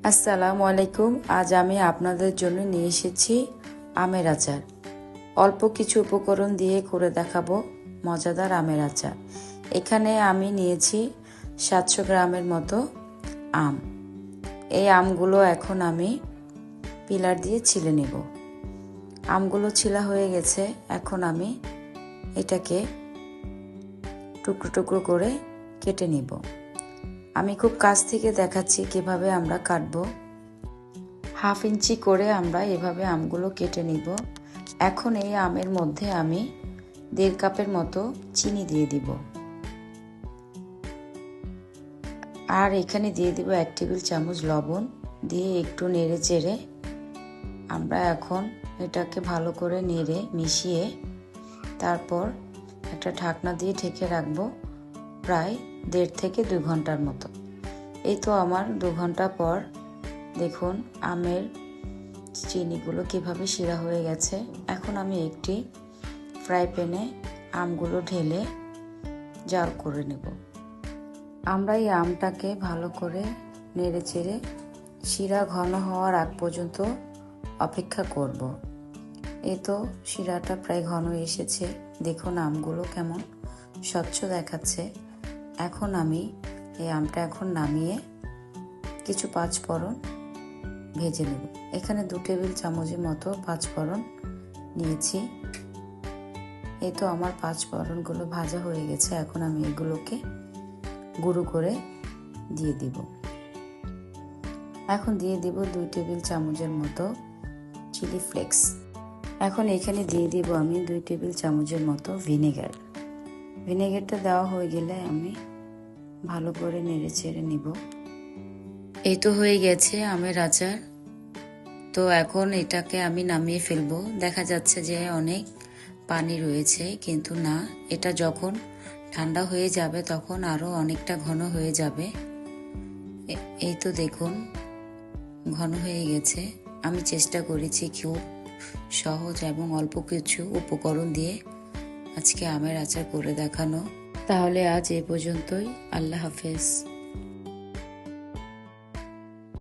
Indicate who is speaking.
Speaker 1: আসসালামু আলাইকুম। আজ আমি আপনাদের জন্য নিয়ে এসেছি আমের আচার। অল্প কিছু উপকরণ দিয়ে করে দেখাবো মজাদার আমের আচার। এখানে আমি নিয়েছি 700 গ্রামের মতো আম। এই আমগুলো এখন আমি পিলার দিয়ে ছিলে নেব। আমগুলো ছিলা হয়ে গেছে, এখন আমি এটাকে টুকরো টুকরো করে কেটে নিব। আমি খুব কাছ থেকে দেখাচ্ছি কিভাবে আমরা কাটবো। 1/2 ইঞ্চি করে আমরা এভাবে আমগুলো কেটে নিব। এখন এই আমের মধ্যে আমি 1.5 কাপের মতো চিনি দিয়ে দিব, আর এখানে দিয়ে দিব 1 টেবিল চামচ লবণ। দিয়ে একটু নেড়ে চেড়ে আমরা এখন এটাকে ভালো করে নেড়ে মিশিয়ে তারপর একটা ঢাকনা দিয়ে ঢেকে রাখবো প্রায় 1.5 থেকে 2 ঘন্টার মতো। এই তো আমার 2 ঘন্টা পর দেখুন আমের চিনিগুলো কিভাবে শিরা হয়ে গেছে। এখন আমি একটি ফ্রাই প্যানে আমগুলো ঢেলে জাল করে নেব। আমরা এই আমটাকে ভালো করে নেড়ে চেড়ে শিরা ঘন হওয়ার আগ পর্যন্ত অপেক্ষা করব। এই তো শিরাটা প্রায় ঘন এসেছে, দেখুন আমগুলো কেমন স্বচ্ছ দেখাচ্ছে। এখন আমি এই আমটা এখন নামিয়ে কিছু 5 ফোড়ন ভেজে নেব। এখানে 2 টেবিল চামচের মতো 5 ফোড়ন নিয়েছি। এই তো আমার 5 ফোড়নগুলো ভাজা হয়ে গেছে, এখন আমি এগুলোকে গুঁড়ো করে দিয়ে দিব। এখন দিয়ে দিব 2 টেবিল চামচের মতো চিলি ফ্লেক্স। এখন এখানে দিয়ে দিব আমি 2 টেবিল চামচের মতো ভিনেগার। ভিনেগারটা দেওয়া হয়ে গেলে আমি ভালো করে নেড়ে চেড়ে নিব। এই তো হয়ে গেছে আমের আচার। তো এখন এটাকে আমি নামিয়ে ফেলবো। দেখা যাচ্ছে যে অনেক পানি রয়েছে, কিন্তু না, এটা যখন ঠান্ডা হয়ে যাবে তখন আরো অনেকটা ঘন হয়ে যাবে। এই তো দেখুন ঘন হয়ে গেছে। আমি চেষ্টা করেছি খুব সহজ এবং অল্প কিছু উপকরণ দিয়ে আজকে আমের আচার করে দেখানো। তাহলে আজ এই পর্যন্তই। আল্লাহ হাফেজ।